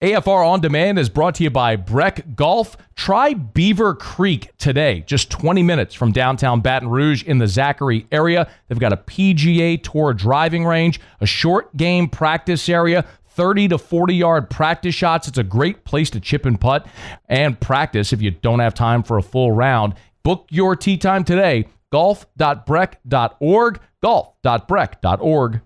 AFR On Demand is brought to you by Breck Golf. Try Beaver Creek today, just 20 minutes from downtown Baton Rouge in the Zachary area. They've got a PGA Tour driving range, a short game practice area, 30 to 40-yard practice shots. It's a great place to chip and putt and practice if you don't have time for a full round. Book your tee time today, golf.breck.org, golf.breck.org.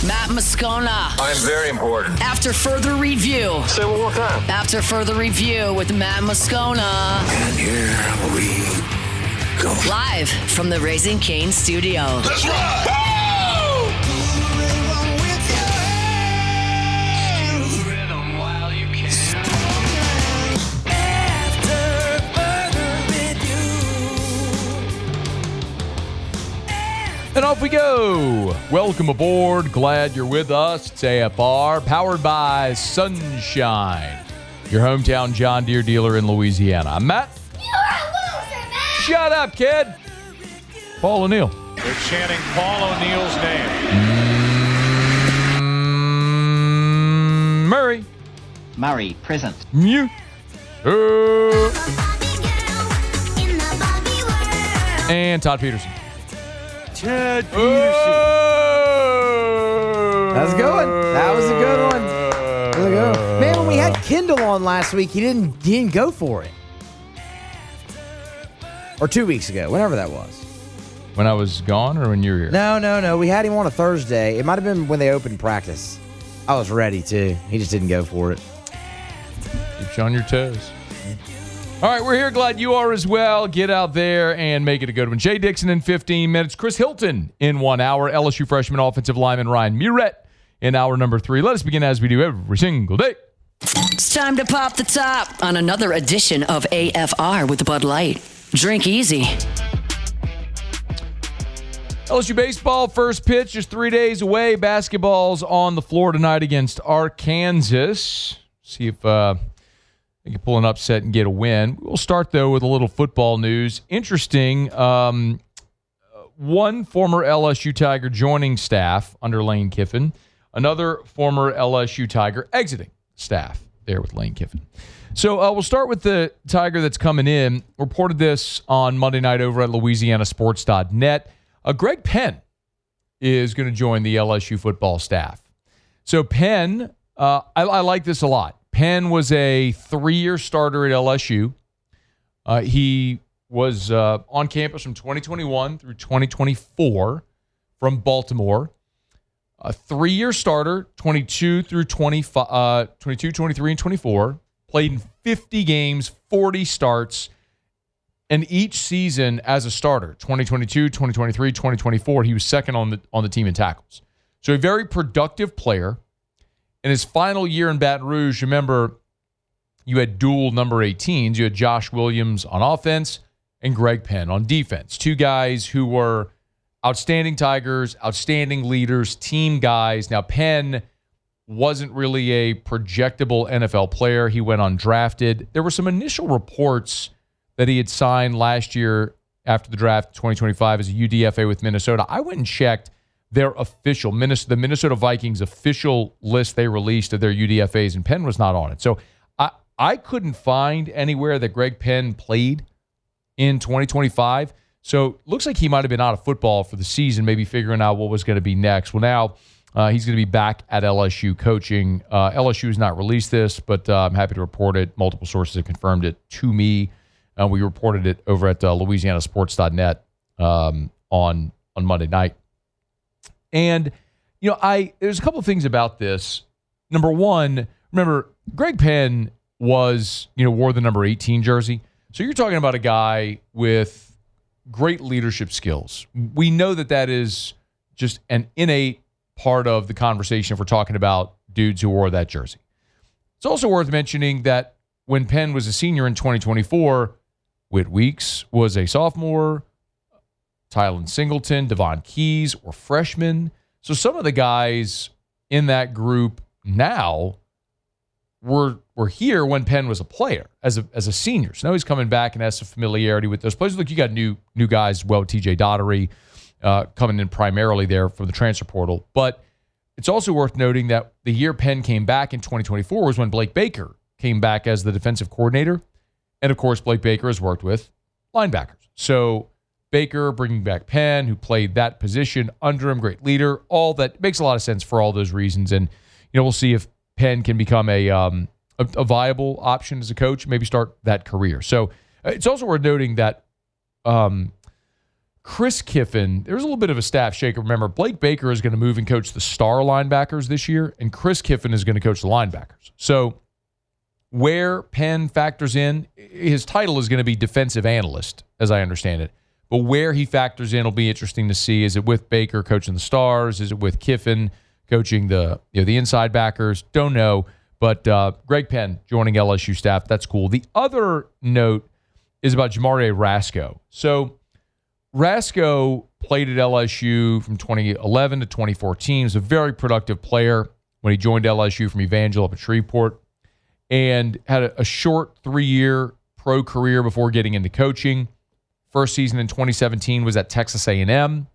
Matt Moscona. I'm very important. After further review. Say it one more time. After further review with Matt Moscona. And here we go. Live from the Raising Cane studio. Let's rock! And off we go. Welcome aboard. Glad you're with us. It's AFR, powered by Sunshine, your hometown John Deere dealer in Louisiana. I'm Matt. You're a loser, Matt. Shut up, kid. Paul O'Neill. They're chanting Paul O'Neill's name. Murray. Murray, present. Mew. And Todd Peterson. Ted Peterson. That was a good one. That was a good one. Man, when we had Kendall on last week, he didn't go for it. Or 2 weeks ago, whenever that was. When I was gone or when you were here? No. We had him on a Thursday. It might have been when they opened practice. I was ready, too. He just didn't go for it. Keeps you on your toes. All right, we're here. Glad you are as well. Get out there and make it a good one. Shea Dixon in 15 minutes. Chris Hilton in 1 hour. LSU freshman offensive lineman Ryan Muret in hour number 3. Let us begin as we do every single day. It's time to pop the top on another edition of AFR with Bud Light. Drink easy. LSU baseball, first pitch just 3 days away. Basketball's on the floor tonight against Arkansas. See if they can pull an upset and get a win. We'll start, though, with a little football news. Interesting, one former LSU Tiger joining staff under Lane Kiffin. Another former LSU Tiger exiting staff there with Lane Kiffin. So we'll start with the Tiger that's coming in. Reported this on Monday night over at LouisianaSports.net. Greg Penn is going to join the LSU football staff. So Penn, I like this a lot. Penn was a 3-year starter at LSU. He was on campus from 2021 through 2024 from Baltimore. A 3-year starter, 22 through 25, 22, 23, and 24. Played in 50 games, 40 starts, and each season as a starter, 2022, 2023, 2024, he was second on the team in tackles. So a very productive player. In his final year in Baton Rouge, remember, you had dual number 18s. You had Josh Williams on offense and Greg Penn on defense. Two guys who were outstanding Tigers, outstanding leaders, team guys. Now, Penn wasn't really a projectable NFL player. He went undrafted. There were some initial reports that he had signed last year after the draft, 2025, as a UDFA with Minnesota. I went and checked their official, the Minnesota Vikings official list they released of their UDFAs, and Penn was not on it. So I couldn't find anywhere that Greg Penn played in 2025. So looks like he might have been out of football for the season, maybe figuring out what was going to be next. Well, now he's going to be back at LSU coaching. LSU has not released this, but I'm happy to report it. Multiple sources have confirmed it to me. We reported it over at LouisianaSports.net on Monday night. And, there's a couple of things about this. Number one, remember, Greg Penn wore the number 18 jersey. So you're talking about a guy with great leadership skills. We know that is just an innate part of the conversation if we're talking about dudes who wore that jersey. It's also worth mentioning that when Penn was a senior in 2024, Whit Weeks was a sophomore, Tylen Singleton, Devon Keys were freshmen. So some of the guys in that group now were here when Penn was a player as a senior. So now he's coming back and has some familiarity with those players. Look, you got new guys as well. TJ Daughtery coming in primarily there from the transfer portal. But it's also worth noting that the year Penn came back in 2024 was when Blake Baker came back as the defensive coordinator. And, of course, Blake Baker has worked with linebackers. So Baker bringing back Penn, who played that position under him, great leader, all that makes a lot of sense for all those reasons. And, we'll see if Penn can become a viable option as a coach, maybe start that career. So it's also worth noting that Chris Kiffin, there's a little bit of a staff shake. Remember, Blake Baker is going to move and coach the star linebackers this year, and Chris Kiffin is going to coach the linebackers. So where Penn factors in, his title is going to be defensive analyst, as I understand it. But where he factors in will be interesting to see. Is it with Baker coaching the stars? Is it with Kiffin coaching the inside backers? Don't know. But Greg Penn joining LSU staff, that's cool. The other note is about Jamari Rasco. So Rasco played at LSU from 2011 to 2014. He was a very productive player when he joined LSU from Evangel up at Shreveport, and had a short 3-year pro career before getting into coaching. First season in 2017 was at Texas A&M.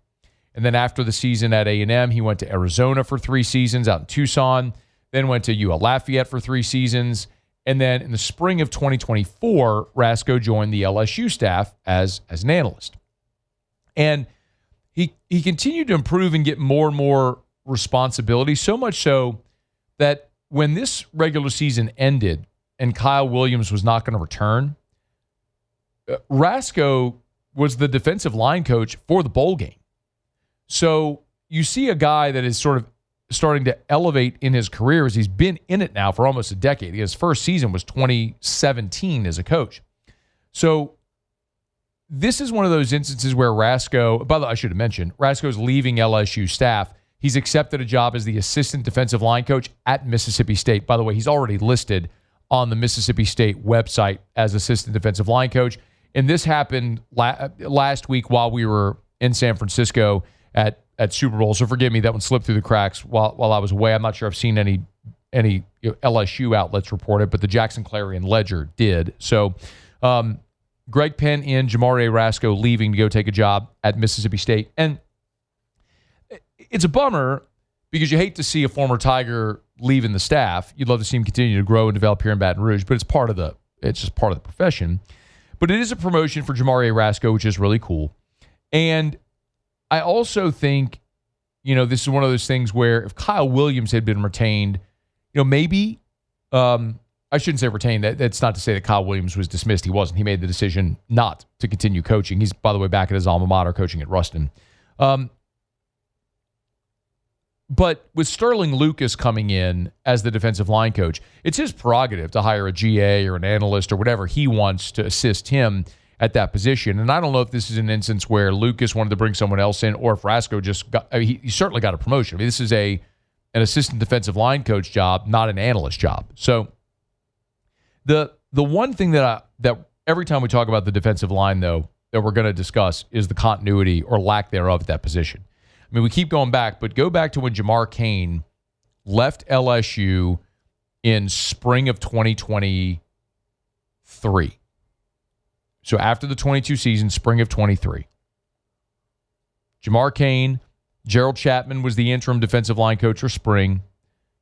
And then after the season at A&M, he went to Arizona for 3 seasons out in Tucson, then went to UL Lafayette for 3 seasons. And then in the spring of 2024, Rasco joined the LSU staff as an analyst. And he continued to improve and get more and more responsibility, so much so that when this regular season ended and Kyle Williams was not going to return, Rasco was the defensive line coach for the bowl game. So you see a guy that is sort of starting to elevate in his career as he's been in it now for almost a decade. His first season was 2017 as a coach. So this is one of those instances where Rasco, by the way, I should have mentioned, Rasco's leaving LSU staff. He's accepted a job as the assistant defensive line coach at Mississippi State. By the way, he's already listed on the Mississippi State website as assistant defensive line coach. And this happened last week while we were in San Francisco at Super Bowl. So forgive me, that one slipped through the cracks while I was away. I'm not sure I've seen any LSU outlets report it, but the Jackson Clarion Ledger did. So Greg Penn in, Jamari Rasco leaving to go take a job at Mississippi State. And it's a bummer because you hate to see a former Tiger leaving the staff. You'd love to see him continue to grow and develop here in Baton Rouge, but it's just part of the profession. But it is a promotion for Jamari Rasco, which is really cool. And I also think, this is one of those things where if Kyle Williams had been retained, maybe, I shouldn't say retained. That's not to say that Kyle Williams was dismissed. He wasn't. He made the decision not to continue coaching. He's, by the way, back at his alma mater coaching at Ruston. But with Sterling Lucas coming in as the defensive line coach, it's his prerogative to hire a GA or an analyst or whatever he wants to assist him at that position. And I don't know if this is an instance where Lucas wanted to bring someone else in or if Rasco just got, he certainly got a promotion. This is an assistant defensive line coach job, not an analyst job. So the one thing that every time we talk about the defensive line, though, that we're going to discuss is the continuity or lack thereof at that position. I mean, we keep going back, but go back to when Jamar Cain left LSU in spring of 2023. So after the 22 season, spring of 23. Jamar Cain, Gerald Chapman was the interim defensive line coach for spring.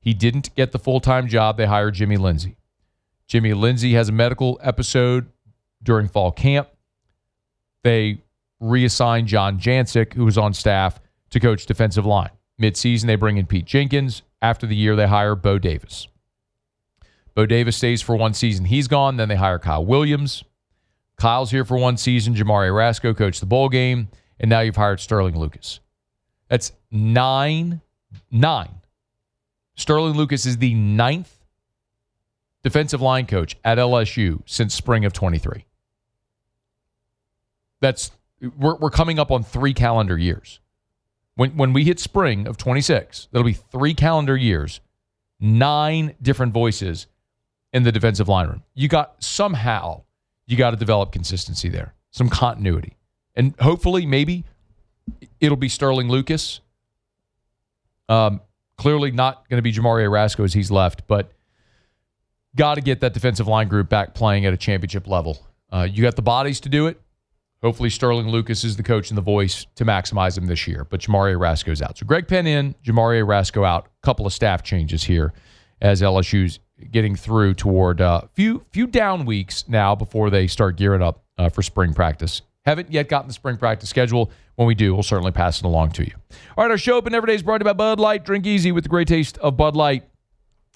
He didn't get the full-time job. They hired Jimmy Lindsey. Jimmy Lindsey has a medical episode during fall camp. They reassigned John Jancic, who was on staff, to coach defensive line. Mid-season, they bring in Pete Jenkins. After the year, they hire Bo Davis. Bo Davis stays for 1 season. He's gone. Then they hire Kyle Williams. Kyle's here for 1 season. Jamari Rasco coached the bowl game. And now you've hired Sterling Lucas. That's 9. Sterling Lucas is the 9th defensive line coach at LSU since spring of 23. We're coming up on 3 calendar years. When we hit spring of 26, that'll be 3 calendar years, 9 different voices in the defensive line room. You got to develop consistency there, some continuity. And hopefully, maybe it'll be Sterling Lucas. Clearly not going to be Jamari Rasco as he's left, but got to get that defensive line group back playing at a championship level. You got the bodies to do it. Hopefully Sterling Lucas is the coach and the voice to maximize him this year. But Jamari Rasco's out. So Greg Penn in, Jamari Rasco out. A couple of staff changes here as LSU's getting through toward a few down weeks now before they start gearing up for spring practice. Haven't yet gotten the spring practice schedule. When we do, we'll certainly pass it along to you. All right, our show open every day is brought to you by Bud Light. Drink easy with the great taste of Bud Light,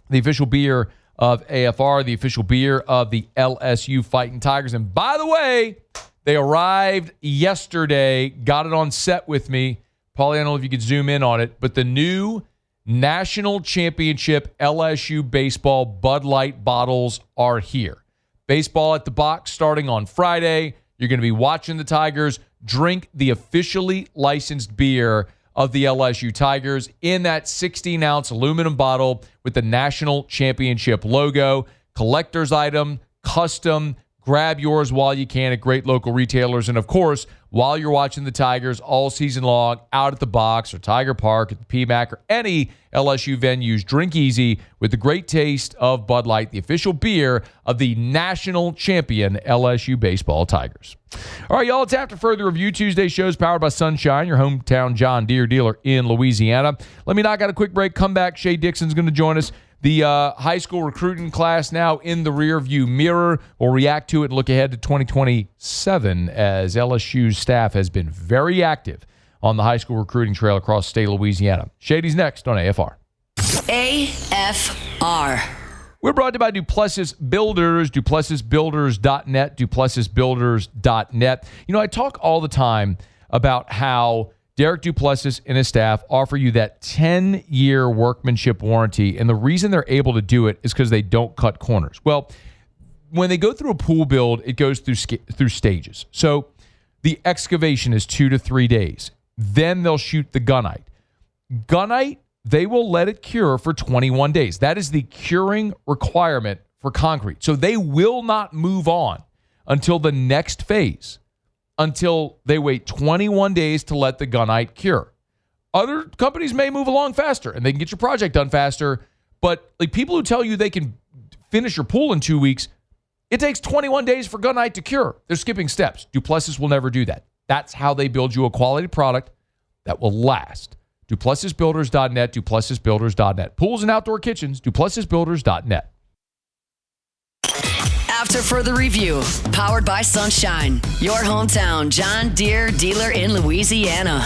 the official beer of AFR, the official beer of the LSU Fighting Tigers. And by the way, they arrived yesterday, got it on set with me. Paulie, I don't know if you could zoom in on it, but the new National Championship LSU baseball Bud Light bottles are here. Baseball at the box starting on Friday. You're going to be watching the Tigers drink the officially licensed beer of the LSU Tigers in that 16-ounce aluminum bottle with the National Championship logo. Collector's item, custom. Grab yours while you can at great local retailers. And, of course, while you're watching the Tigers all season long out at the box or Tiger Park at the PMAC or any LSU venues, drink easy with the great taste of Bud Light, the official beer of the national champion LSU baseball Tigers. All right, y'all, it's After Further Review. Tuesday shows powered by Sunshine, your hometown John Deere dealer in Louisiana. Let me knock out a quick break. Come back. Shea Dixon's going to join us. The high school recruiting class now in the rearview mirror. We'll react to it and look ahead to 2027 as LSU's staff has been very active on the high school recruiting trail across the state of Louisiana. Shady's next on AFR. AFR. We're brought to you by Duplessis Builders, duplessisbuilders.net, duplessisbuilders.net. You know, I talk all the time about how Derek Duplessis and his staff offer you that 10-year workmanship warranty, and the reason they're able to do it is because they don't cut corners. Well, when they go through a pool build, it goes through stages. So the excavation is 2 to 3 days. Then they'll shoot the gunite. Gunite, they will let it cure for 21 days. That is the curing requirement for concrete. So they will not move on until the next phase, until they wait 21 days to let the gunite cure. Other companies may move along faster and they can get your project done faster, but like people who tell you they can finish your pool in 2 weeks, it takes 21 days for gunite to cure. They're skipping steps. Duplessis will never do that. That's how they build you a quality product that will last. DuplessisBuilders.net, DuplessisBuilders.net. Pools and outdoor kitchens, DuplessisBuilders.net. After Further Review, powered by Sunshine, your hometown John Deere dealer in Louisiana.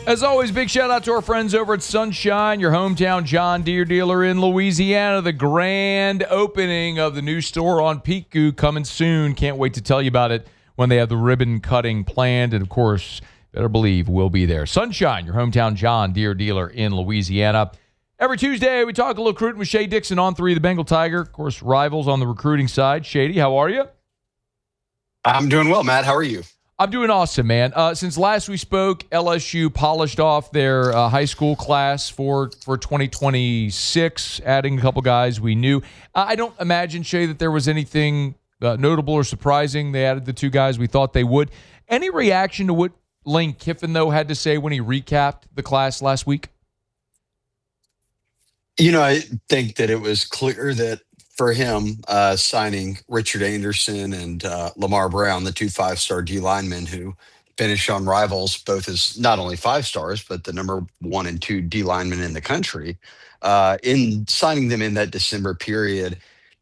As always, big shout out to our friends over at Sunshine, your hometown John Deere dealer in Louisiana. The grand opening of the new store on Piku coming soon. Can't wait to tell you about it when they have the ribbon cutting planned. And, of course, better believe we'll be there. Sunshine, your hometown John Deere dealer in Louisiana. Every Tuesday, we talk a little recruiting with Shea Dixon on 3, the Bengal Tiger. Of course, rivals on the recruiting side. Shady, how are you? I'm doing well, Matt. How are you? I'm doing awesome, man. Since last we spoke, LSU polished off their high school class for 2026, adding a couple guys we knew. I don't imagine, Shea, that there was anything notable or surprising. They added the 2 guys we thought they would. Any reaction to what Lane Kiffin, though, had to say when he recapped the class last week? You know, I think that it was clear that for him, signing Richard Anderson and Lamar Brown, the 2 5-star D linemen who finished on Rivals, both as not only 5 stars, but the number 1 and 2 D linemen in the country, in signing them in that December period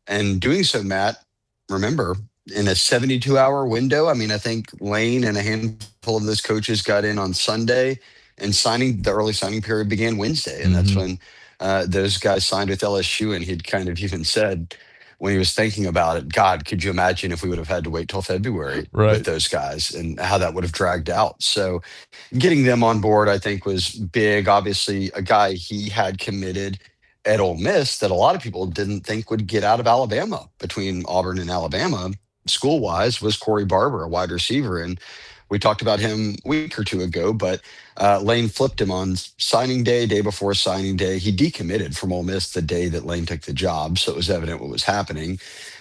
and doing so, Matt, remember, in a 72-hour window. I mean, I think Lane and a handful of those coaches got in on Sunday, and the early signing period began Wednesday. And that's when those guys signed with LSU, and he'd kind of even said when he was thinking about it, God, could you imagine if we would have had to wait till February with those guys and how that would have dragged out? So getting them on board, I think, was big. Obviously, a guy he had committed at Ole Miss that a lot of people didn't think would get out of Alabama, between Auburn and Alabama, school-wise, was Corey Barber, a wide receiver. And we talked about him a week or 2 ago, but Lane flipped him on signing day before signing day. He decommitted from Ole Miss the day that Lane took the job, so it was evident what was happening.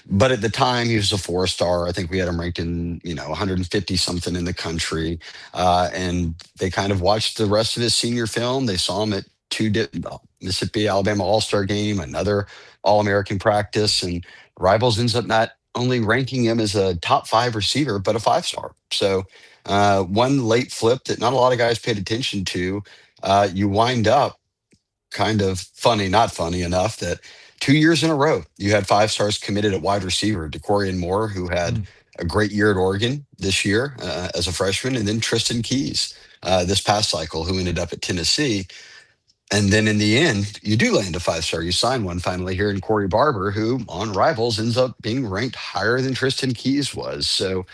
But at the time, he was a 4-star. I think we had him ranked in, 150-something in the country. And they kind of watched the rest of his senior film. They saw him at Mississippi Alabama All-Star game, another All-American practice, and Rivals ends up not only ranking him as a top 5 receiver, but a 5-star. So one late flip that not a lot of guys paid attention to. You wind up kind of funny, not funny enough that 2 years in a row, you had 5 stars committed at wide receiver. DeCorian Moore, who had a great year at Oregon this year as a freshman, and then Tristan Keys this past cycle, who ended up at Tennessee. And then in the end, you do land a 5-star. You sign one finally here in Corey Barber, who on Rivals ends up being ranked higher than Tristan Keys was. So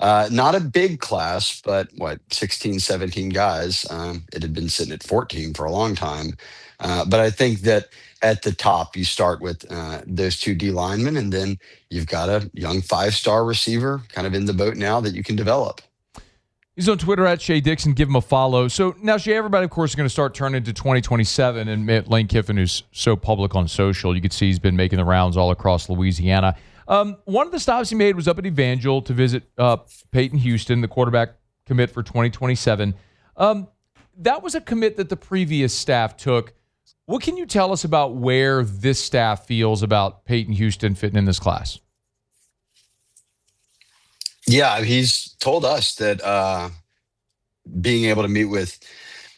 not a big class, but 16, 17 guys. It had been sitting at 14 for a long time. But I think that at the top, you start with those 2 D linemen, and then you've got a young 5-star receiver kind of in the boat now that you can develop. He's on Twitter at Shea Dixon. Give him a follow. So now, Shea, everybody, of course, is going to start turning to 2027. And Lane Kiffin, who's so public on social, you can see he's been making the rounds all across Louisiana. One of the stops he made was up at Evangel to visit Peyton Houston, the quarterback commit for 2027. That was a commit that the previous staff took. What can you tell us about where this staff feels about Peyton Houston fitting in this class? Yeah, he's told us that being able to meet with,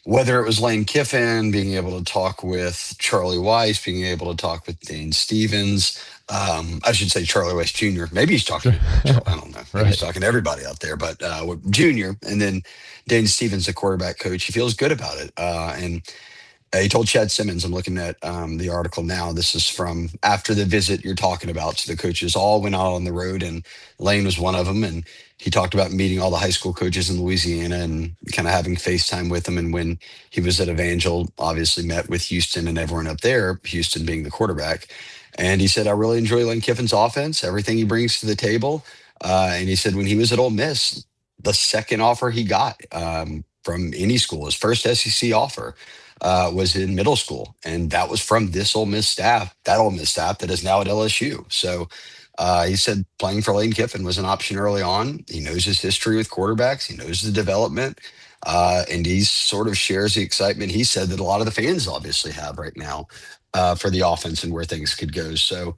whether it was Lane Kiffin, being able to talk with Charlie Weiss, being able to talk with Dane Stevens, I should say Charlie Weiss Jr. Maybe he's talking, I don't know. Maybe he's talking to everybody out there, but Junior, and then Dane Stevens, the quarterback coach, he feels good about it. And he told Chad Simmons, I'm looking at the article now, this is from after the visit you're talking about. So the coaches all went out on the road, and Lane was one of them. And he talked about meeting all the high school coaches in Louisiana and kind of having FaceTime with them. And when he was at Evangel, obviously met with Houston and everyone up there, Houston being the quarterback. And he said, I really enjoy Lane Kiffin's offense, everything he brings to the table. And he said when he was at Ole Miss, the second offer he got from any school, his first SEC offer, was in middle school. And that was from this Ole Miss staff, that Ole Miss staff that is now at LSU. So he said playing for Lane Kiffin was an option early on. He knows his history with quarterbacks. He knows the development. And he sort of shares the excitement he said that a lot of the fans obviously have right now for the offense and where things could go. So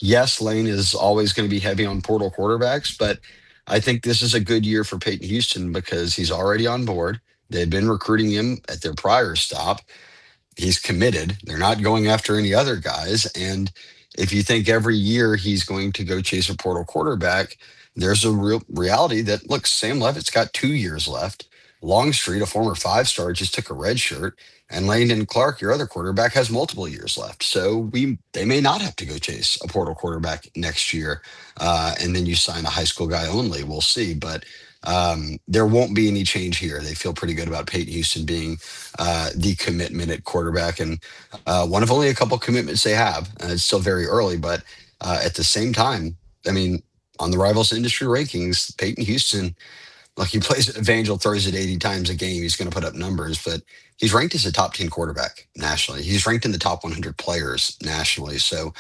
yes, Lane is always going to be heavy on portal quarterbacks, but I think this is a good year for Peyton Houston because he's already on board. They've been recruiting him at their prior stop. He's committed. They're not going after any other guys. And if you think every year he's going to go chase a portal quarterback, there's a real reality that, look, Sam Levitt's got 2 years left. Longstreet, a former 5-star, just took a red shirt. And Landon Clark, your other quarterback, has multiple years left. So they may not have to go chase a portal quarterback next year. And then you sign a high school guy only. We'll see. But there won't be any change here. They feel pretty good about Peyton Houston being the commitment at quarterback, and one of only a couple commitments they have. It's still very early, but at the same time, I mean, on the Rivals industry rankings, Peyton Houston, like he plays at Evangel, throws it 80 times a game. He's going to put up numbers, but he's ranked as a top 10 quarterback nationally. He's ranked in the top 100 players nationally. So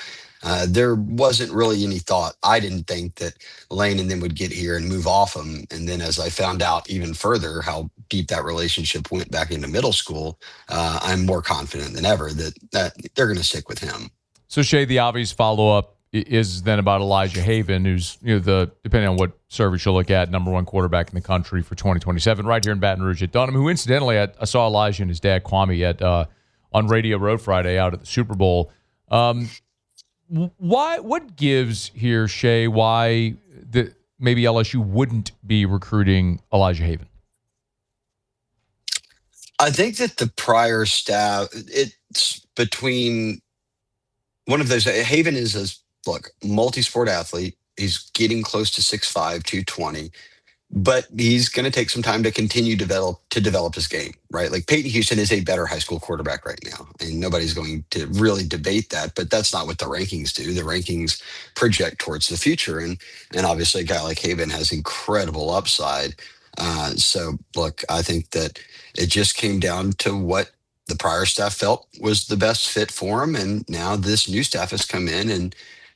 there wasn't really any thought. I didn't think that Lane and them would get here and move off him. And then as I found out even further how deep that relationship went back into middle school, I'm more confident than ever that they're going to stick with him. So, Shea, the obvious follow-up is then about Elijah Haven, who's, depending on what service you look at, #1 quarterback in the country for 2027, right here in Baton Rouge at Dunham, who incidentally, I saw Elijah and his dad, Kwame, on Radio Road Friday out at the Super Bowl. What gives here, Shea, why maybe LSU wouldn't be recruiting Elijah Haven? I think that the prior staff, it's between one of those. Haven is a multi-sport athlete. He's getting close to 6'5", 220. But he's going to take some time to continue to develop his game, right? Like Peyton Houston is a better high school quarterback right now, and nobody's going to really debate that. But that's not what the rankings do. The rankings project towards the future, and obviously a guy like Haven has incredible upside. So look, I think that it just came down to what the prior staff felt was the best fit for him, and now this new staff has come in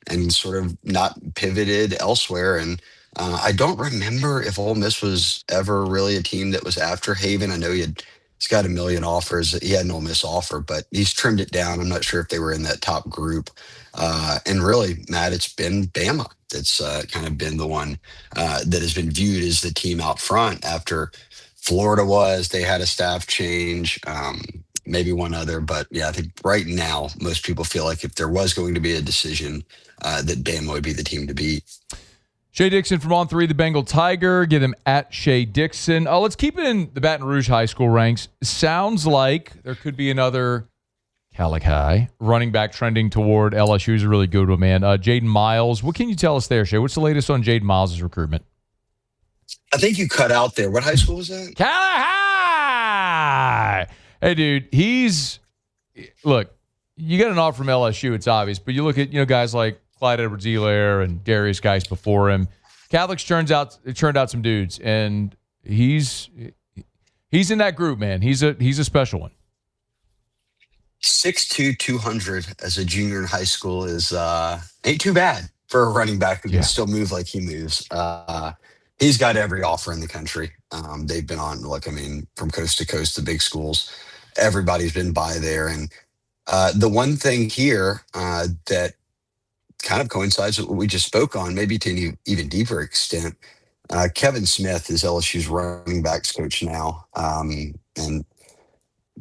and sort of not pivoted elsewhere. And I don't remember if Ole Miss was ever really a team that was after Haven. I know he had He's got a million offers. He had an Ole Miss offer, but he's trimmed it down. I'm not sure if they were in that top group. And really, Matt, it's been Bama that's kind of been the one that has been viewed as the team out front after Florida was. They had a staff change, maybe one other. But yeah, I think right now, most people feel like if there was going to be a decision, that Bama would be the team to beat. Shea Dixon from On 3, the Bengal Tiger. Get him at Shea Dixon. Let's keep it in the Baton Rouge high school ranks. Sounds like there could be another Calic High running back trending toward LSU. Is a really good one, man. Jaden Miles. What can you tell us there, Shea? What's the latest on Jaden Miles' recruitment? I think you cut out there. What high school was that? Calic High! Hey, dude, look, you get an offer from LSU, it's obvious, but you look at, guys like Clyde Edwards-Helaire and Darius Geis before him. Catholic's churned out some dudes, and he's in that group, man. He's a special one. 6'2", 200 as a junior in high school is ain't too bad for a running back who can still move like he moves. He's got every offer in the country. They've been on, from coast to coast, the big schools. Everybody's been by there. And the one thing here that kind of coincides with what we just spoke on, maybe to an even deeper extent, Kevin Smith is LSU's running backs coach now. And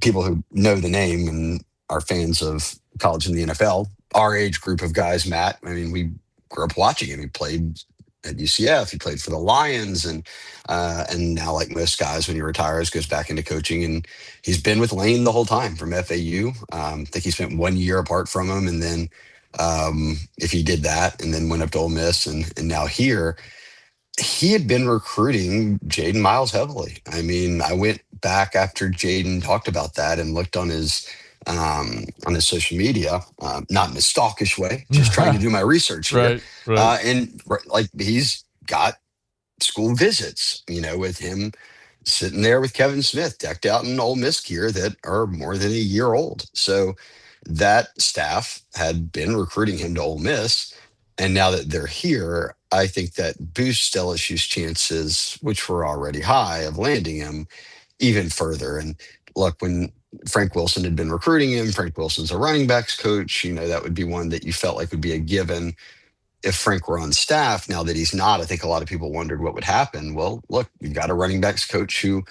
people who know the name and are fans of college and the NFL, our age group of guys, Matt, we grew up watching him. He played at UCF, he played for the Lions, and now, like most guys, when he retires, goes back into coaching. And he's been with Lane the whole time from FAU. I think he spent 1 year apart from him, and then if he did that, and then went up to Ole Miss, and now here. He had been recruiting Jaden Miles heavily. I went back after Jaden talked about that and looked on his social media, not in a stalkish way, just trying to do my research here. Right. And he's got school visits, with him sitting there with Kevin Smith decked out in Ole Miss gear that are more than a year old. So that staff had been recruiting him to Ole Miss. And now that they're here, I think that boosts LSU's chances, which were already high, of landing him even further. And look, when Frank Wilson had been recruiting him, Frank Wilson's a running backs coach, that would be one that you felt like would be a given if Frank were on staff. Now that he's not, I think a lot of people wondered what would happen. Well, look, you've got a running backs coach who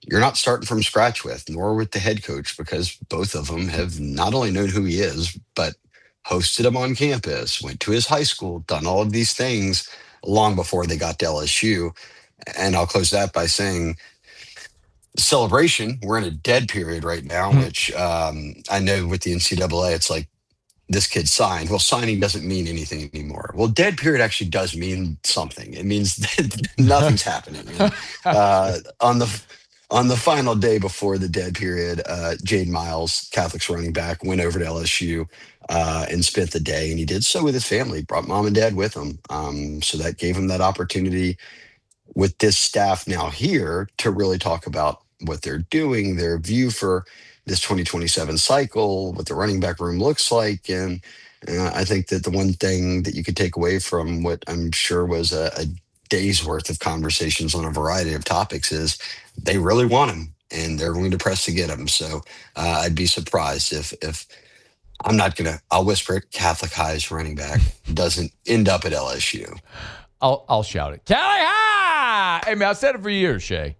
you're not starting from scratch with, nor with the head coach, because both of them have not only known who he is, but hosted him on campus, went to his high school, done all of these things long before they got to LSU. And I'll close that by saying celebration, we're in a dead period right now, which I know with the NCAA, it's like this kid signed. Well, signing doesn't mean anything anymore. Well, dead period actually does mean something. It means that nothing's happening. On the final day before the dead period, Jaden Miles, Catholic's running back, went over to LSU and spent the day, and he did so with his family, brought mom and dad with him. So that gave him that opportunity with this staff now here to really talk about what they're doing, their view for this 2027 cycle, what the running back room looks like. And I think that the one thing that you could take away from what I'm sure was a day's worth of conversations on a variety of topics is they really want him and they're going to press to get him. So I'd be surprised if I'll whisper it, Catholic High's running back doesn't end up at LSU. I'll shout it. Cali High! Hey, man, I've said it for years, Shea.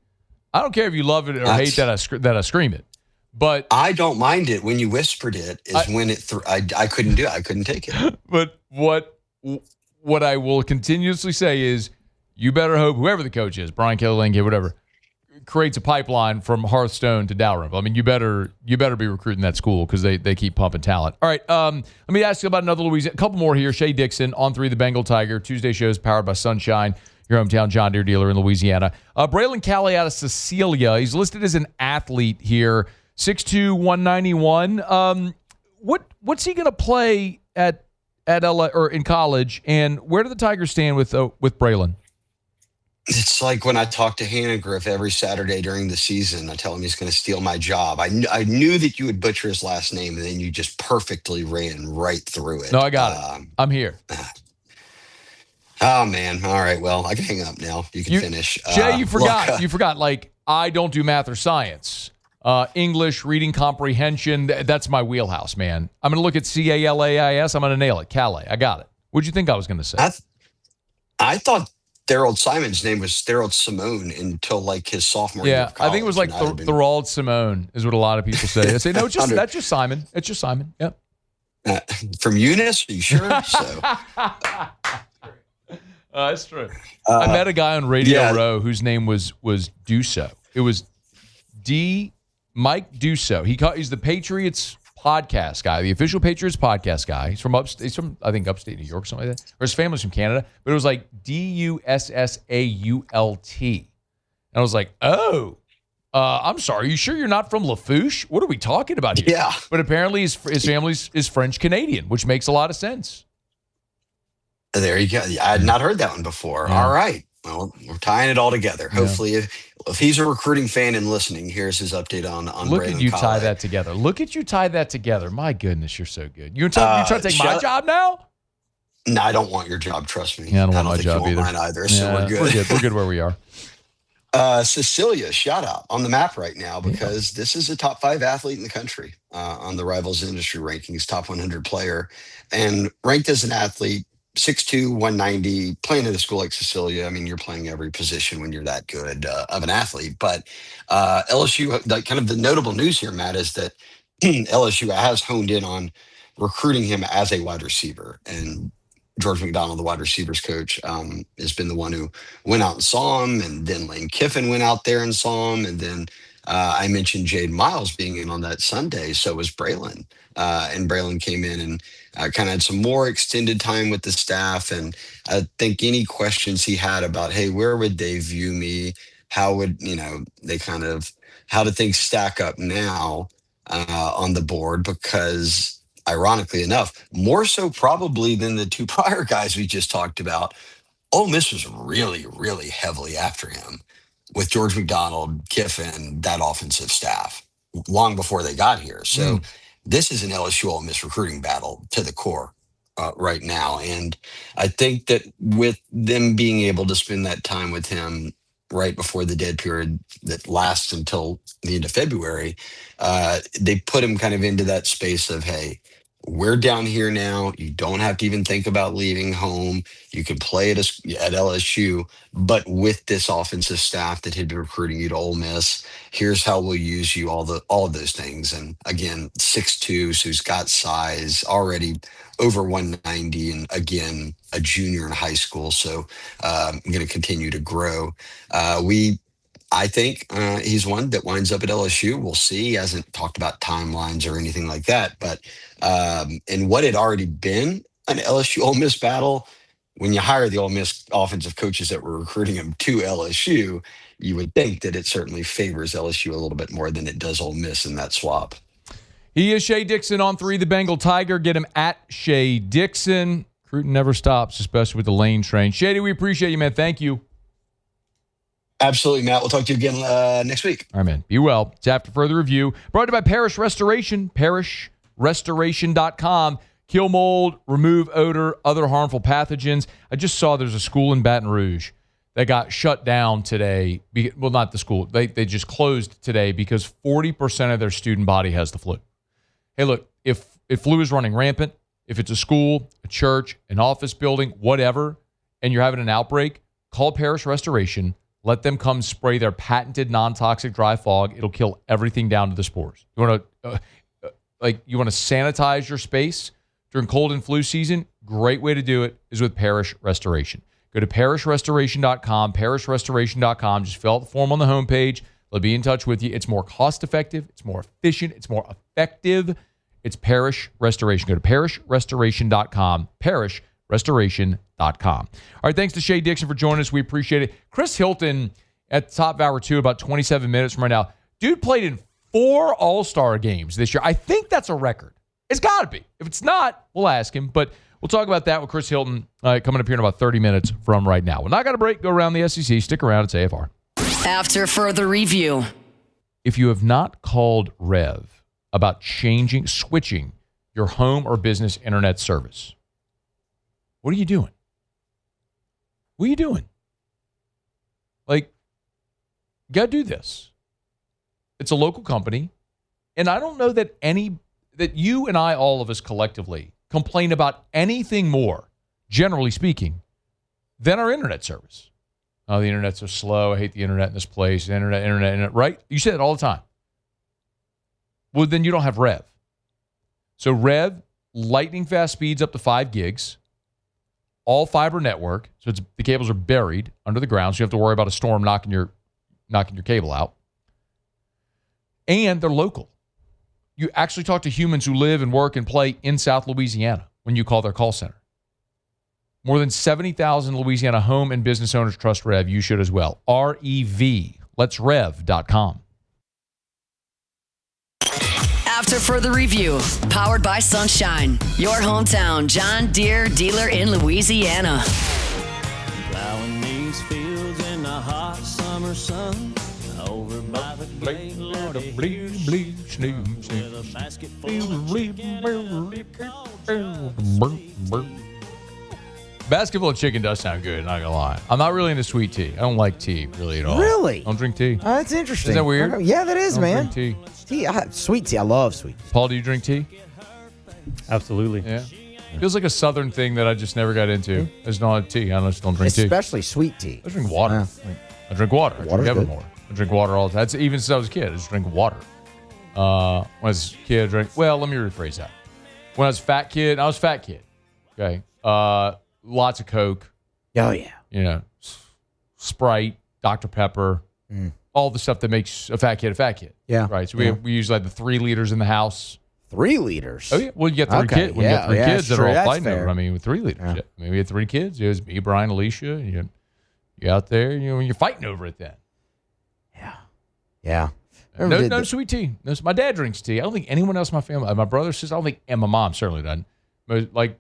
I don't care if you love it or hate that I scream it. But I don't mind it when you whispered it. When I couldn't do it. I couldn't take it. But what I will continuously say is, you better hope whoever the coach is, Brian Kelly, Lane Kiffin, whatever, creates a pipeline from Hearthstone to Dalrymple. You better be recruiting that school because they keep pumping talent. All right, let me ask you about another Louisiana. A couple more here. Shea Dixon, On 3, the Bengal Tiger. Tuesday shows powered by Sunshine, your hometown John Deere dealer in Louisiana. Braylon Cali out of Cecilia. He's listed as an athlete here, 6'2", 191. What's he going to play at LA or in college? And where do the Tigers stand with Braylon? It's like when I talk to Hannegriff every Saturday during the season, I tell him he's going to steal my job. I knew that you would butcher his last name, and then you just perfectly ran right through it. No, I got it. I'm here. Oh, man. All right. Well, I can hang up now. You can finish. Shea, you forgot. You forgot. I don't do math or science. English, reading comprehension. That's my wheelhouse, man. I'm going to look at CALAIS. I'm going to nail it. Calais. I got it. What'd you think I was going to say? I thought Thorold Simon's name was Thorold Simone until like his sophomore year of college. I think it was like Thorold Simone is what a lot of people say. They say, no, that's just Simon. It's just Simon. Yep. From Eunice, are you sure? So. That's true. I met a guy on Radio Row whose name was Dusso. It was Mike Dusso. He's the Patriots podcast guy, the official Patriots podcast guy. He's from I think upstate New York or something like that. Or his family's from Canada. But it was like Dussault. And I was like, oh, I'm sorry. Are you sure you're not from Lafourche? What are we talking about here? Yeah. But apparently his family is French Canadian, which makes a lot of sense. There you go. I had not heard that one before. Yeah. All right. Well, we're tying it all together. Yeah. Hopefully, if he's a recruiting fan and listening, here's his update on Look Braylon at you Colley. tie that together. Look at you tie that together. My goodness, you're so good. You trying to take my job now? No, I don't want your job. Trust me. Yeah, I don't want my think job you want either. Mine either. So we're good. We're good where we are. Cecilia, shout out on the map right now because this is a top 5 athlete in the country on the Rivals Industry Rankings, top 100 player, and ranked as an athlete. 6'2", 190, playing at a school like Cecilia. I mean, you're playing every position when you're that good of an athlete. But LSU, kind of the notable news here, Matt, is that LSU has honed in on recruiting him as a wide receiver. And George McDonald, the wide receivers coach, has been the one who went out and saw him. And then Lane Kiffin went out there and saw him. And then I mentioned Jade Miles being in on that Sunday. So was Braylon. And Braylon came in and kind of had some more extended time with the staff. And I think any questions he had about, hey, where would they view me? How would, they kind of, how do things stack up now on the board? Because ironically enough, more so probably than the 2 prior guys we just talked about, Ole Miss was really, really heavily after him with George McDonald, Kiffin, that offensive staff long before they got here. So this is an LSU Ole Miss recruiting battle to the core right now. And I think that with them being able to spend that time with him right before the dead period that lasts until the end of February, they put him kind of into that space of, hey, we're down here now. You don't have to even think about leaving home. You can play at LSU, but with this offensive staff that had been recruiting you to Ole Miss, here's how we'll use you, all of those things. And again, 6'2", so he's got size, already over 190, and again, a junior in high school. So I'm going to continue to grow. I think he's one that winds up at LSU. We'll see. He hasn't talked about timelines or anything like that. But in what had already been an LSU Ole Miss battle, when you hire the Ole Miss offensive coaches that were recruiting him to LSU, you would think that it certainly favors LSU a little bit more than it does Ole Miss in that swap. He is Shea Dixon on 3, the Bengal Tiger. Get him at Shea Dixon. Recruiting never stops, especially with the Lane train. Shady, we appreciate you, man. Thank you. Absolutely, Matt. We'll talk to you again next week. All right, man. Be well. It's After Further Review. Brought to you by Parish Restoration. ParishRestoration.com. Kill mold, remove odor, other harmful pathogens. I just saw there's a school in Baton Rouge that got shut down today. Well, not the school. They just closed today because 40% of their student body has the flu. Hey, look, if flu is running rampant, if it's a school, a church, an office building, whatever, and you're having an outbreak, call Parish Restoration. Let them come spray their patented non-toxic dry fog. It'll kill everything down to the spores. You want to sanitize your space during cold and flu season? Great way to do it is with Parish Restoration. Go to parishrestoration.com, parishrestoration.com. Just fill out the form on the homepage. They'll be in touch with you. It's more cost-effective. It's more efficient. It's more effective. It's Parish Restoration. Go to parishrestoration.com, parishrestoration.com. All right, thanks to Shea Dixon for joining us. We appreciate it. Chris Hilton at the top of hour 2, about 27 minutes from right now. Dude played in 4 All-Star games this year. I think that's a record. It's got to be. If it's not, we'll ask him. But we'll talk about that with Chris Hilton coming up here in about 30 minutes from right now. We're not going to break. Go around the SEC. Stick around. It's AFR. After Further Review. If you have not called Rev about switching your home or business internet service, what are you doing? What are you doing? Like, you got to do this. It's a local company. And I don't know that you and I, all of us collectively, complain about anything more, generally speaking, than our internet service. Oh, the internet's so slow. I hate the internet in this place. Internet, right? You say that all the time. Well, then you don't have Rev. So Rev, lightning fast speeds up to 5 gigs, all fiber network. So the cables are buried under the ground, so you have to worry about a storm knocking your cable out. And they're local. You actually talk to humans who live and work and play in South Louisiana when you call their call center. More than 70,000 Louisiana home and business owners trust Rev. You should as well. REV. Let'sRev.com. After further review, powered by Sunshine, your hometown John Deere dealer in Louisiana. Plowing these fields in the hot summer sun. Over by the gate, Lord, here's with a basket full of chicken and a beer called Basketball and chicken does sound good, not gonna lie. I'm not really into sweet tea. I don't like tea really at all. Really? I don't drink tea. Oh, that's interesting. Is that weird? Yeah, that is, I don't man. drink tea. Sweet tea. I love sweet tea. Paul, do you drink tea? Absolutely. Yeah. Feels like a southern thing that I just never got into. I just don't like tea. I just don't drink tea. Especially sweet tea. I drink water. I drink water. I drink Water's Evermore. I drink water all the time. That's even since I was a kid. I just drink water. When I was a kid, I drank. Well, let me rephrase that. When I was a fat kid, I was a fat kid. Okay. Lots of Coke. Oh, yeah. You know, Sprite, Dr. Pepper, all the stuff that makes a fat kid. Yeah. Right. So we usually had the 3 liters in the house. 3 liters? Oh, yeah. Well, you get 3 Okay, kids. When you yeah, get 3 yeah, kids that sure, are all that's fighting fair. over. I mean, with 3 liters. Yeah. I mean, we had 3 kids. It was me, Brian, Alicia. You out there, you're fighting over it then. Yeah. No sweet tea. No, my dad drinks tea. I don't think anyone else in my family, my brother, sister, I don't think, and my mom certainly doesn't. But like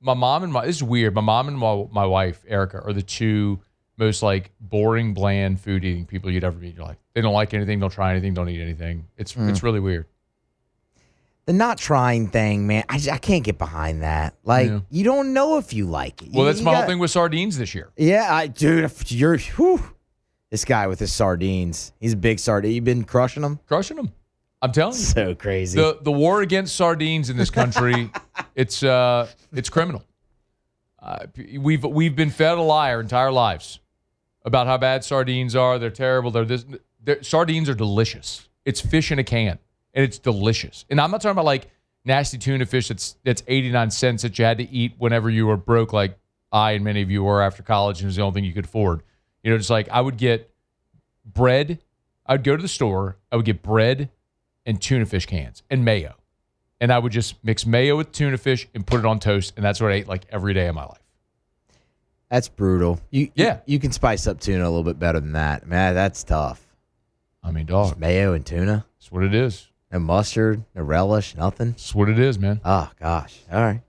my mom and this is weird. My mom and my wife, Erica, are the 2 most like boring, bland food eating people you'd ever meet in your life. They don't like anything, don't try anything, don't eat anything. It's really weird. The not trying thing, man, I can't get behind that. Like, you don't know if you like it. Well, that's my whole thing with sardines this year. Yeah, dude, this guy with his sardines. He's a big sardine. You been crushing them? Crushing them. I'm telling you. So crazy. The war against sardines in this country, it's criminal. We've been fed a lie our entire lives about how bad sardines are. They're terrible. Sardines are delicious. It's fish in a can, and it's delicious. And I'm not talking about like nasty tuna fish that's 89 cents that you had to eat whenever you were broke, like I and many of you were after college, and it was the only thing you could afford. You know, just like I would get bread. I would go to the store. I would get bread and tuna fish cans and mayo. And I would just mix mayo with tuna fish and put it on toast. And that's what I ate like every day of my life. That's brutal. You can spice up tuna a little bit better than that. Man, that's tough. I mean, dog. Just mayo and tuna. That's what it is. No mustard, no relish, nothing. That's what it is, man. Oh, gosh. All right.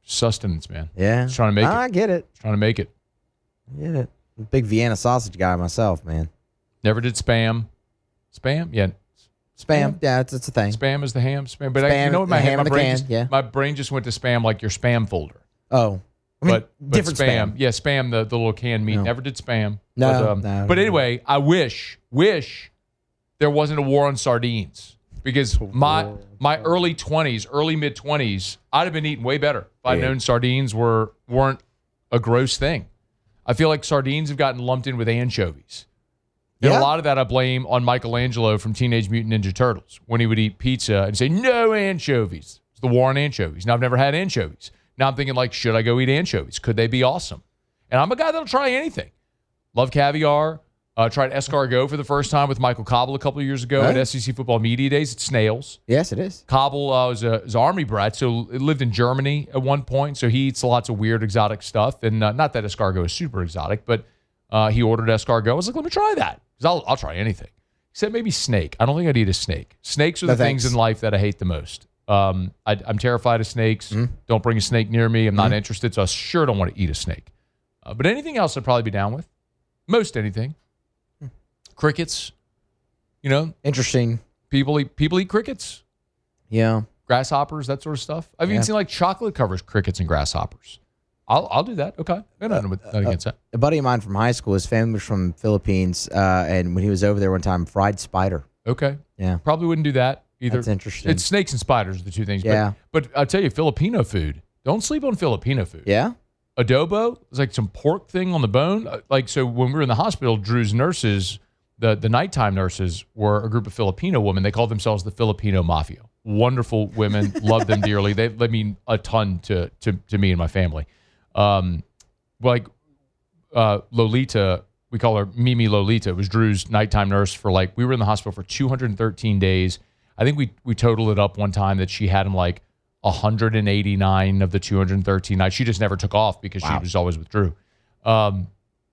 Sustenance, man. Yeah. Just trying to make it. I get it. Just trying to make it. I get it. I'm a big Vienna sausage guy myself, man. Never did spam. Spam? Yeah. Spam. Yeah, it's a thing. Spam is the ham. Spam. But Spam, you know what? my brain just went to spam like your spam folder. Oh. I mean, but different spam. Yeah, spam, the little canned meat. No. Never did spam. No, but anyway, I wish there wasn't a war on sardines. Because my early 20s, early mid-20s, I'd have been eating way better if I'd known sardines weren't a gross thing. I feel like sardines have gotten lumped in with anchovies. And a lot of that I blame on Michelangelo from Teenage Mutant Ninja Turtles when he would eat pizza and say, no anchovies. It's the war on anchovies. Now, I've never had anchovies. Now I'm thinking, like, should I go eat anchovies? Could they be awesome? And I'm a guy that'll try anything. Love caviar. Tried escargot for the first time with Michael Cobble a couple of years ago at SEC Football Media Days. It's snails. Yes, it is. Cobble was an Army brat, so lived in Germany at one point, so he eats lots of weird exotic stuff. And not that escargot is super exotic, but he ordered escargot. I was like, let me try that, because I'll try anything. Except maybe snake. I don't think I'd eat a snake. Snakes are the things in life that I hate the most. I'm terrified of snakes. Don't bring a snake near me. I'm not interested, so I sure don't want to eat a snake. But anything else I'd probably be down with. Most anything. Crickets, interesting. People eat crickets. Yeah, grasshoppers, that sort of stuff. I've even seen like chocolate covers crickets and grasshoppers. I'll do that. Okay, nothing against that. A buddy of mine from high school, his family was from Philippines, and when he was over there one time, fried spider. Okay. Yeah. Probably wouldn't do that either. That's interesting. It's snakes and spiders are the two things. Yeah. But I'll tell you, Filipino food. Don't sleep on Filipino food. Yeah. Adobo is like some pork thing on the bone. So when we were in the hospital, Drew's nurses, the nighttime nurses, were a group of Filipino women. They called themselves the Filipino Mafia. Wonderful women. Love them dearly. They mean a ton to me and my family. Lolita, we call her Mimi Lolita. It was Drew's nighttime nurse for we were in the hospital for 213 days. I think we totaled it up one time that she had him 189 of the 213 nights. She just never took off because she was always with Drew.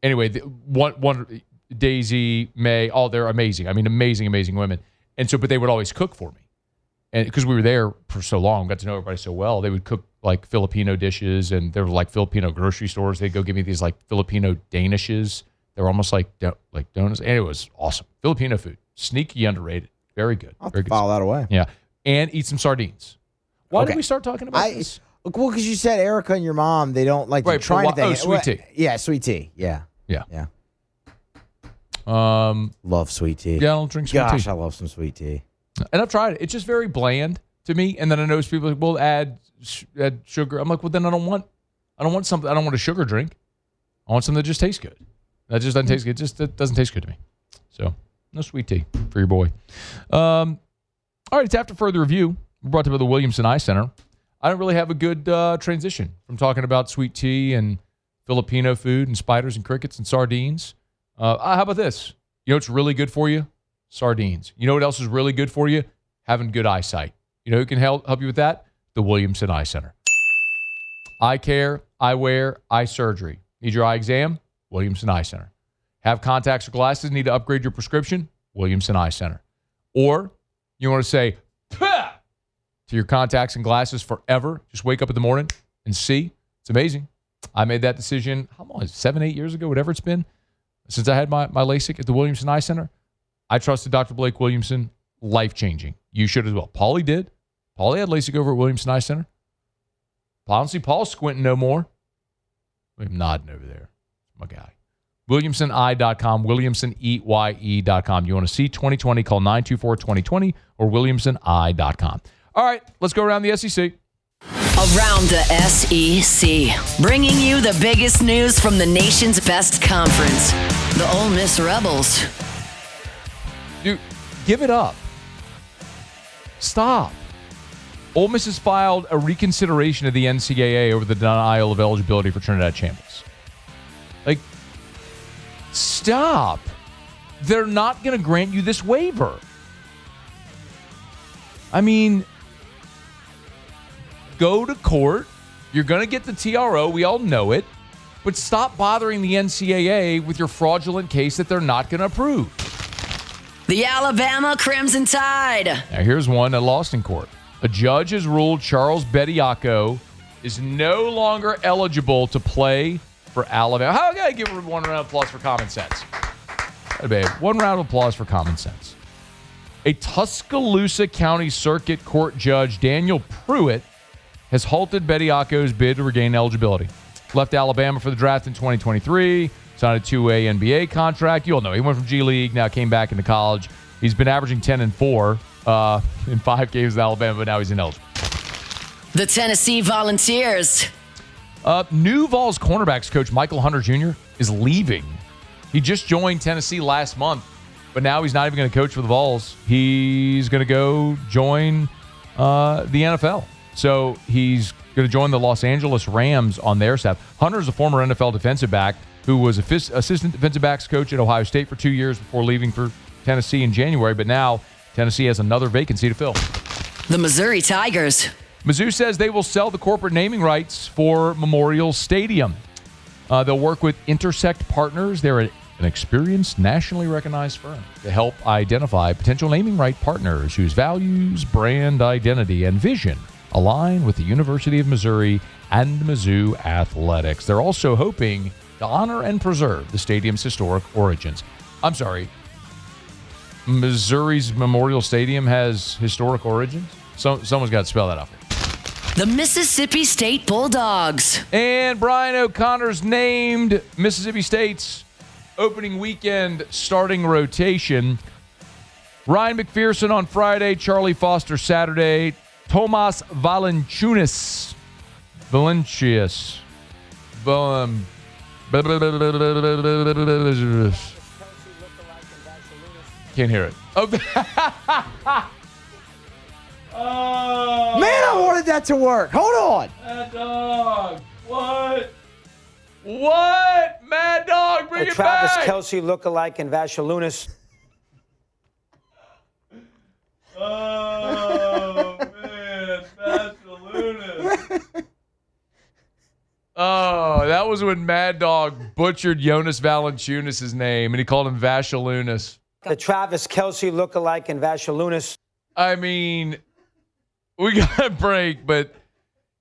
Anyway, one Daisy, May, they're amazing. I mean, amazing women. And so, but they would always cook for me. And because we were there for so long, got to know everybody so well, they would cook Filipino dishes, and there were Filipino grocery stores. They'd go give me these Filipino danishes. They were almost like donuts. And it was awesome. Filipino food. Sneaky underrated. Very good. I'll Very good. file that away. Yeah. And eat some sardines. Why did we start talking about this? Well, because you said Erica and your mom, they don't like to try anything. Sweet tea. Yeah, sweet tea. Yeah. Love sweet tea. Yeah, I don't drink sweet tea. Gosh, I love some sweet tea. And I've tried it. It's just very bland to me. And then I notice people will add sugar. I'm like, well, then I don't want something. I don't want a sugar drink. I want something that just tastes good. That just doesn't taste good. It doesn't taste good to me. So no sweet tea for your boy. All right, it's after further review. We're brought to you by the Williamson Eye Center. I don't really have a good transition from talking about sweet tea and Filipino food and spiders and crickets and sardines. How about this? You know what's really good for you? Sardines. You know what else is really good for you? Having good eyesight. You know who can help you with that? The Williamson Eye Center. Eye care, eyewear, eye surgery. Need your eye exam? Williamson Eye Center. Have contacts or glasses? Need to upgrade your prescription? Williamson Eye Center. Or you want to say, Pah! To your contacts and glasses forever. Just wake up in the morning and see. It's amazing. I made that decision, how long is it? 7, 8 years ago, whatever it's been, since I had my LASIK at the Williamson Eye Center. I trusted Dr. Blake Williamson. Life-changing. You should as well. Paulie did. Paulie had LASIK over at Williamson Eye Center. I don't see Paul squinting no more. I'm nodding over there. My guy. WilliamsonEye.com, WilliamsonEye.com. You want to see 2020, call 924-2020 or WilliamsonEye.com. All right, let's go around the SEC. Around the SEC, bringing you the biggest news from the nation's best conference, the Ole Miss Rebels. Dude, give it up. Stop. Ole Miss has filed a reconsideration of the NCAA over the denial of eligibility for Trinidad Champions. Stop. They're not going to grant you this waiver. I mean, go to court. You're going to get the TRO. We all know it. But stop bothering the NCAA with your fraudulent case that they're not going to approve. The Alabama Crimson Tide. Now, here's one that lost in court. A judge has ruled Charles Bediako is no longer eligible to play for Alabama. How can I give her one round of applause for common sense? Hey, babe, one round of applause for common sense. A Tuscaloosa County Circuit Court judge, Daniel Pruitt, has halted Bediako's bid to regain eligibility. Left Alabama for the draft in 2023, signed a two-way NBA contract. You all know he went from G League, now came back into college. He's been averaging 10-4 in 5 games with Alabama, but now he's ineligible. The Tennessee Volunteers. New Vols cornerbacks coach Michael Hunter Jr. is leaving. He just joined Tennessee last month, but now he's not even going to coach for the Vols. He's going to go join the NFL. So he's going to join the Los Angeles Rams on their staff. Hunter's a former NFL defensive back who was assistant defensive backs coach at Ohio State for 2 years before leaving for Tennessee in January, but now Tennessee has another vacancy to fill. The Missouri Tigers. Mizzou says they will sell the corporate naming rights for Memorial Stadium. They'll work with Intersect Partners. They're an experienced, nationally recognized firm to help identify potential naming right partners whose values, brand identity, and vision align with the University of Missouri and Mizzou athletics. They're also hoping to honor and preserve the stadium's historic origins. I'm sorry, Missouri's Memorial Stadium has historic origins? Someone's got to spell that out for me. The Mississippi State Bulldogs. And Brian O'Connor's named Mississippi State's opening weekend starting rotation. Ryan McPherson on Friday, Charlie Foster Saturday, Tomas Valanciunas. Can't hear it. Oh. Man, I wanted that to work. Hold on. Mad Dog. What? What? Mad Dog, bring it Travis back. Kelce lookalike and Vasalunas. Oh, man. Vasalunas. Oh, that was when Mad Dog butchered Jonas Valanciunas' name, and he called him Vasalunas. The Travis Kelce lookalike and Vasalunas. I mean, we got a break, but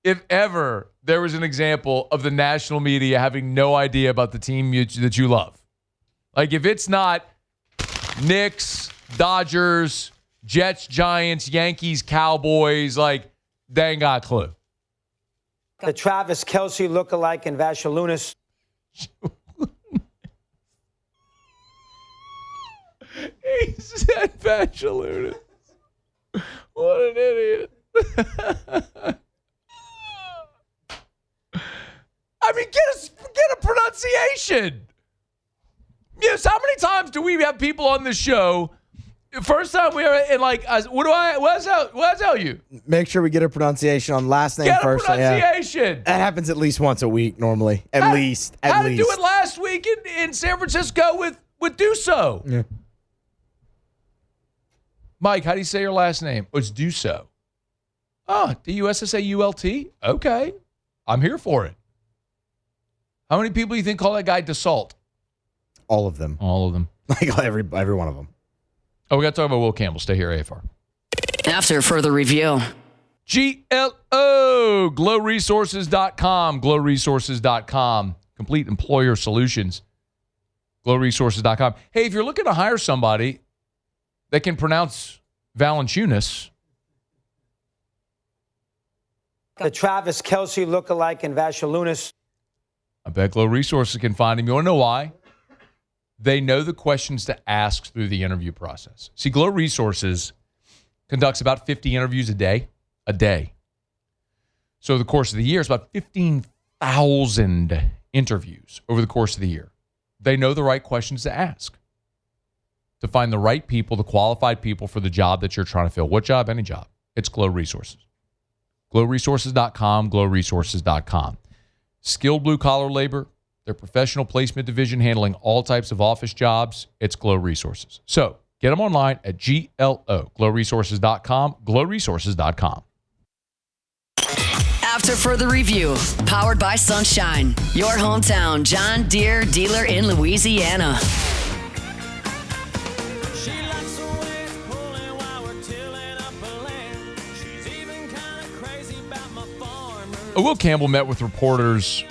if ever there was an example of the national media having no idea about the team that you love, like if it's not Knicks, Dodgers, Jets, Giants, Yankees, Cowboys, like they ain't got a clue. The Travis Kelce lookalike and Vasalunas. He said Vasalunas. What an idiot. I mean, get a pronunciation. Yes, how many times do we have people on this show? First time we are in, like, what do I tell you? Make sure we get a pronunciation on last name first. Get a pronunciation. Yeah. That happens at least once a week normally. At least. How did do it last week in San Francisco with Duso? Yeah. Mike, how do you say your last name? It's Duso. Oh, D-U-S-S-A-U-L-T? Okay. I'm here for it. How many people do you think call that guy Dassault? All of them. All of them. Like every one of them. Oh, we got to talk about Will Campbell. Stay here, AFR. After further review. GLO, glowresources.com, glowresources.com. Complete employer solutions, glowresources.com. Hey, if you're looking to hire somebody that can pronounce Valanciunas. The Travis Kelce lookalike and Vasalunas. I bet Glow Resources can find him. You want to know why? They know the questions to ask through the interview process. See, Glow Resources conducts about 50 interviews a day. So over the course of the year, it's about 15,000 interviews over the course of the year. They know the right questions to ask to find the right people, the qualified people for the job that you're trying to fill. What job? Any job. It's Glow Resources. glowresources.com, glowresources.com. Skilled blue-collar labor, their professional placement division handling all types of office jobs. It's Glow Resources. So get them online at GLO, glowresources.com, glowresources.com. After further review, powered by Sunshine, your hometown John Deere dealer in Louisiana. Will Campbell met with reporters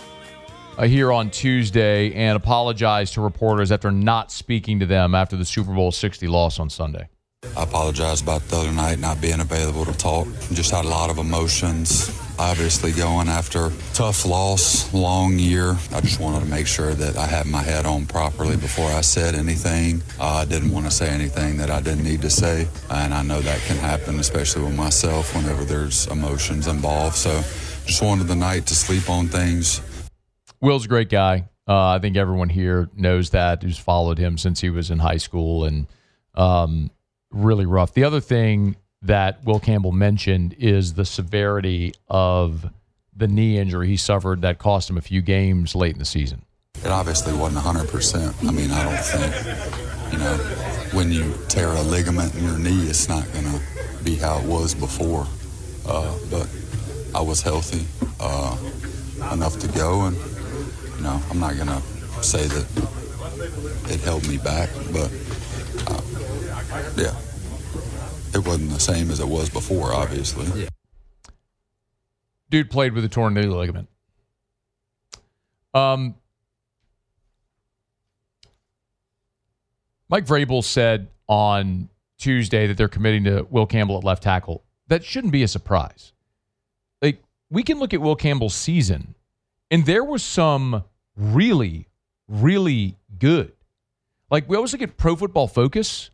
here on Tuesday and apologized to reporters after not speaking to them after the Super Bowl 60 loss on Sunday. I apologize about the other night not being available to talk. Just had a lot of emotions. Obviously going after tough loss, long year. I just wanted to make sure that I had my head on properly before I said anything. I didn't want to say anything that I didn't need to say. And I know that can happen, especially with myself, whenever there's emotions involved. So just wanted the night to sleep on things. Will's a great guy. I think everyone here knows that, who's followed him since he was in high school, and really rough. The other thing that Will Campbell mentioned is the severity of the knee injury he suffered that cost him a few games late in the season. It obviously wasn't 100%. I mean, I don't think, when you tear a ligament in your knee, it's not going to be how it was before. But I was healthy enough to go, and I'm not going to say that it held me back, but yeah, it wasn't the same as it was before, obviously. Yeah. Dude played with a torn knee ligament. Mike Vrabel said on Tuesday that they're committing to Will Campbell at left tackle. That shouldn't be a surprise. Like, we can look at Will Campbell's season, and there was some really, really good. Like, we always look at Pro Football Focus.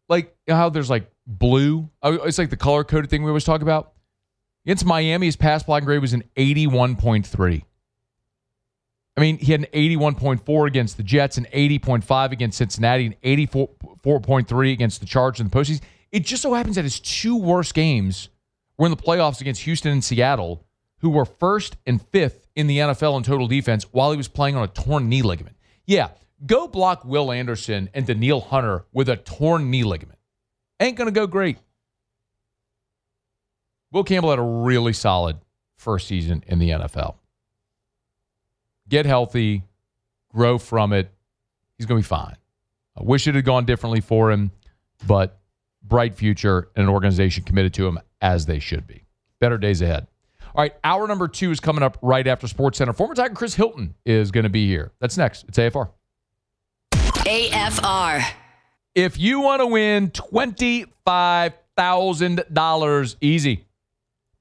like how there's like blue. It's like the color-coded thing we always talk about. Against Miami, his pass block grade was an 81.3. I mean, he had an 81.4 against the Jets, an 80.5 against Cincinnati, an 84.3 against the Chargers in the postseason. It just so happens that his two worst games were in the playoffs against Houston and Seattle, who were first and fifth in the NFL in total defense while he was playing on a torn knee ligament. Yeah, go block Will Anderson and Danielle Hunter with a torn knee ligament. Ain't going to go great. Will Campbell had a really solid first season in the NFL. Get healthy, grow from it. He's going to be fine. I wish it had gone differently for him, but bright future and an organization committed to him as they should be. Better days ahead. All right, hour number 2 is coming up right after SportsCenter. Former Tiger Chris Hilton is going to be here. That's next. It's AFR. AFR. If you want to win $25,000 easy,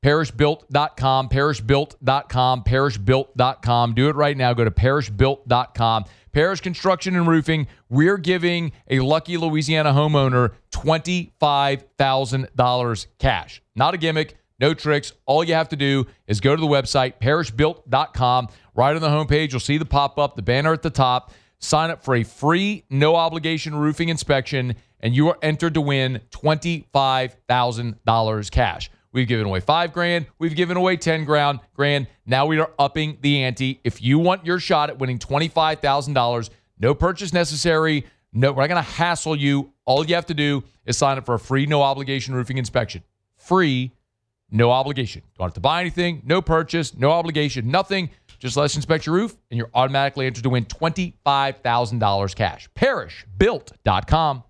parishbuilt.com, parishbuilt.com, parishbuilt.com. Do it right now. Go to parishbuilt.com. Parish Construction and Roofing, we're giving a lucky Louisiana homeowner $25,000 cash. Not a gimmick, no tricks. All you have to do is go to the website, parishbuilt.com. Right on the homepage, you'll see the pop-up, the banner at the top. Sign up for a free, no-obligation roofing inspection, and you are entered to win $25,000 cash. We've given away $5,000. We've given away $10,000. Now we are upping the ante. If you want your shot at winning $25,000, no purchase necessary. No, we're not going to hassle you. All you have to do is sign up for a free, no obligation roofing inspection. Free, no obligation. Don't have to buy anything. No purchase. No obligation. Nothing. Just let's inspect your roof, and you're automatically entered to win $25,000 cash. Parishbuilt.com.